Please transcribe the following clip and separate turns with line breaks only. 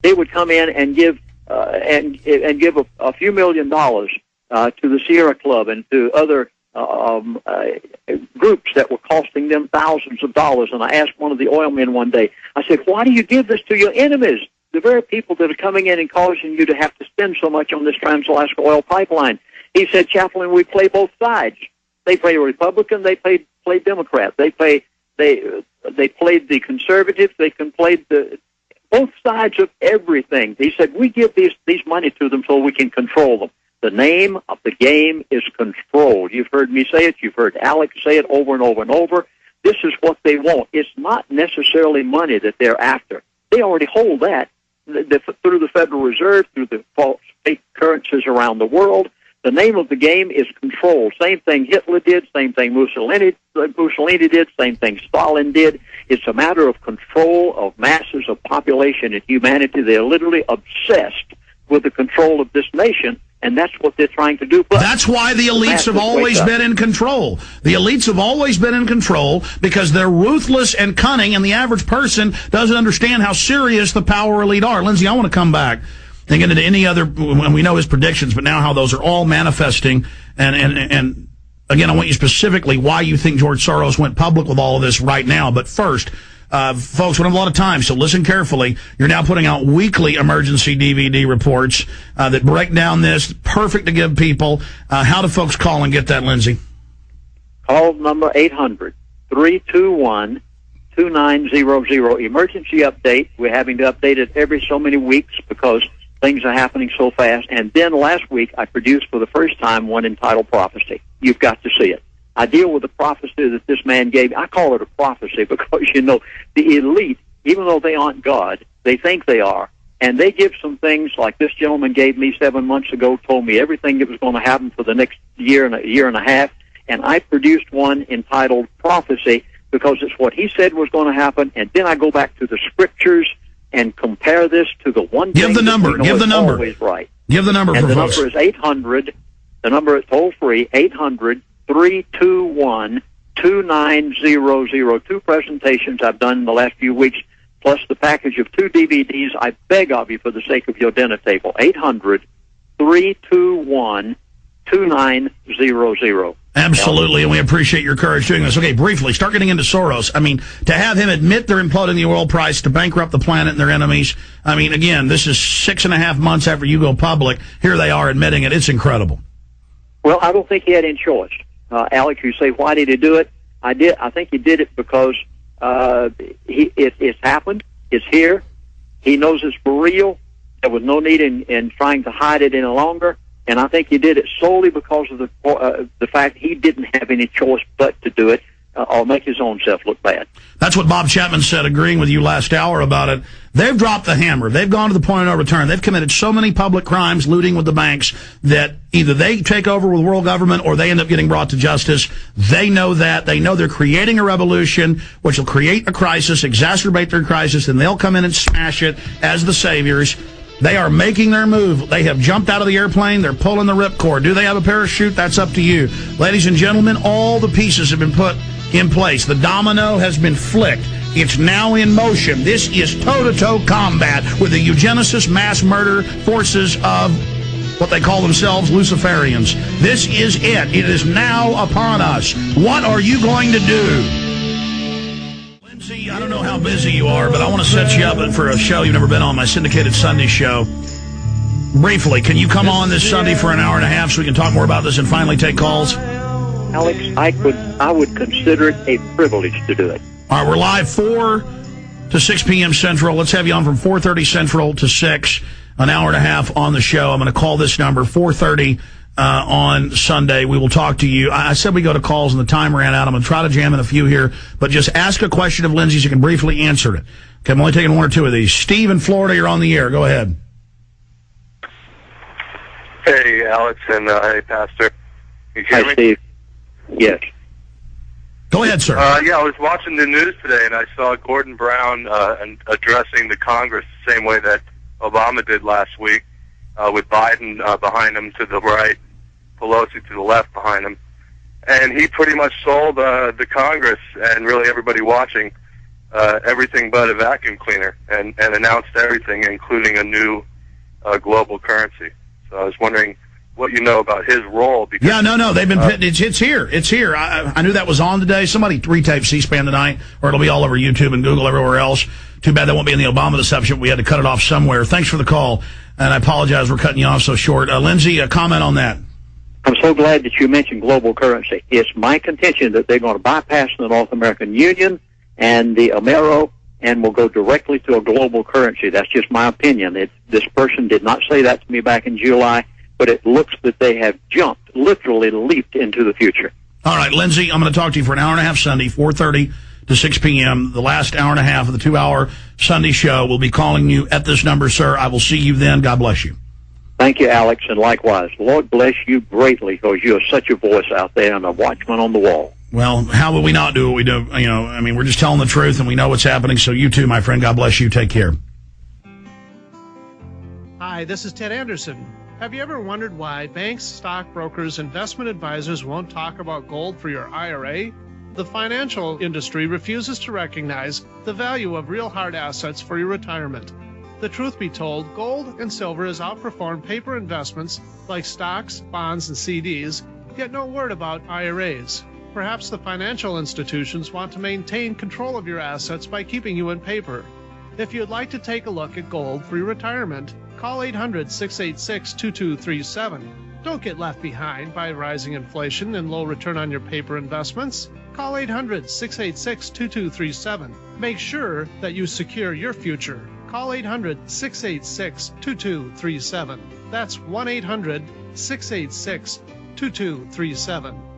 they would come in and give a few $1 million to the Sierra Club and to other groups that were costing them thousands of dollars. And I asked one of the oil men one day, I said, why do you give this to your enemies, the very people that are coming in and causing you to have to spend so much on this Trans-Alaska oil pipeline? He said, Chaplain, we play both sides. They play Republican, they play Democrat. They played the conservatives, they can play both sides of everything. He said, we give these money to them so we can control them. The name of the game is control. You've heard me say it. You've heard Alex say it over and over and over. This is what they want. It's not necessarily money that they're after. They already hold that through the Federal Reserve, through the false fake currencies around the world. The name of the game is control. Same thing Hitler did, same thing Mussolini did, same thing Stalin did. It's a matter of control of masses of population and humanity. They're literally obsessed with the control of this nation. And that's what they're trying to do. But
that's why the elites have always been in control. The elites have always been in control because they're ruthless and cunning, and the average person doesn't understand how serious the power elite are. Lindsey, I want to come back and get into any other, when we know his predictions, but now how those are all manifesting. And again, I want you specifically why you think George Soros went public with all of this right now. But first, folks, we don't have a lot of time, so listen carefully. You're now putting out weekly emergency DVD reports that break down this. Perfect to give people. How do folks call and get that, Lindsey?
Call number 800-321-2900. Emergency update. We're having to update it every so many weeks because things are happening so fast. And then last week, I produced for the first time one entitled Prophecy. You've got to see it. I deal with the prophecy that this man gave. I call it a prophecy because, you know, the elite, even though they aren't God, they think they are. And they give some things like this gentleman gave me 7 months ago, told me everything that was going to happen for the next year and a half. And I produced one entitled Prophecy because it's what he said was going to happen. And then I go back to the scriptures and compare this to the one thing
Give the number. Give the number.
Always right.
Give the number.
And
for
the
folks.
number is 800. The number is toll free, 800-321-2900. 2 presentations I've done in the last few weeks, plus the package of 2 DVDs. I beg of you for the sake of your dinner table. 800-321-2900.
Absolutely, and we appreciate your courage doing this. Okay, briefly, start getting into Soros. I mean, to have him admit they're imploding the oil price to bankrupt the planet and their enemies. I mean, again, this is 6.5 months after you go public. Here they are admitting it. It's incredible.
Well, I don't think he had any choice. Alex, you say, why did he do it? I think he did it because it's happened. It's here. He knows it's for real. There was no need in trying to hide it any longer. And I think he did it solely because of the fact he didn't have any choice but to do it or make his own self look bad.
That's what Bob Chapman said, agreeing with you last hour about it. They've dropped the hammer. They've gone to the point of no return. They've committed so many public crimes, looting with the banks, that either they take over with world government or they end up getting brought to justice. They know that. They know they're creating a revolution, which will create a crisis, exacerbate their crisis, and they'll come in and smash it as the saviors. They are making their move. They have jumped out of the airplane. They're pulling the ripcord. Do they have a parachute? That's up to you. Ladies and gentlemen, all the pieces have been put in place. The domino has been flicked. It's now in motion. This is toe-to-toe combat with the eugenicist mass murder forces of what they call themselves Luciferians. This is it. It is now upon us. What are you going to do? Lindsey, I don't know how busy you are, but I want to set you up for a show you've never been on, my syndicated Sunday show. Briefly, can you come on this Sunday for an hour and a half so we can talk more about this and finally take calls?
Alex, I would consider it a privilege to do it.
All right, we're live 4 to 6 p.m. Central. Let's have you on from 4:30 Central to 6, an hour and a half on the show. I'm going to call this number, 4:30 on Sunday. We will talk to you. I said we go to calls and the time ran out. I'm going to try to jam in a few here, but just ask a question of Lindsey's. You can briefly answer it. Okay, I'm only taking 1 or 2 of these. Steve in Florida, you're on the air. Go ahead.
Hey, Alex, and hey, Pastor. You hear me?
Hi, Steve. Yes.
Go ahead, sir.
Yeah, I was watching the news today, and I saw Gordon Brown addressing the Congress the same way that Obama did last week, with Biden behind him to the right, Pelosi to the left behind him. And he pretty much sold the Congress and really everybody watching everything but a vacuum cleaner, and announced everything, including a new global currency. So I was wondering what you know about his role. Because,
yeah, no, they've been it's here. It's here. I knew that was on today. Somebody retaped C-SPAN tonight, or it'll be all over YouTube and Google, everywhere else. Too bad that won't be in the Obama deception. We had to cut it off somewhere. Thanks for the call, and I apologize we're cutting you off so short. Lindsey, a comment on that.
I'm so glad that you mentioned global currency. It's my contention that they're going to bypass the North American Union and the Amero and will go directly to a global currency. That's just my opinion. This person did not say that to me back in July, but it looks that they have jumped, literally leaped into the future.
All right, Lindsey, I'm going to talk to you for an hour and a half Sunday, 4:30 to 6 p.m., the last hour and a half of the 2-hour Sunday show. We'll be calling you at this number, sir. I will see you then. God bless you.
Thank you, Alex, and likewise. Lord bless you greatly, because you are such a voice out there and a watchman on the wall.
Well, how would we not do what we do? You know, I mean, we're just telling the truth, and we know what's happening. So you too, my friend. God bless you. Take care.
Hi, this is Ted Anderson. Have you ever wondered why banks, stockbrokers, investment advisors won't talk about gold for your IRA? The financial industry refuses to recognize the value of real hard assets for your retirement. The truth be told, gold and silver has outperformed paper investments like stocks, bonds, and CDs, yet no word about IRAs. Perhaps the financial institutions want to maintain control of your assets by keeping you in paper. If you'd like to take a look at gold for your retirement, call 800-686-2237. Don't get left behind by rising inflation and low return on your paper investments. Call 800-686-2237. Make sure that you secure your future. Call 800-686-2237. That's 1-800-686-2237.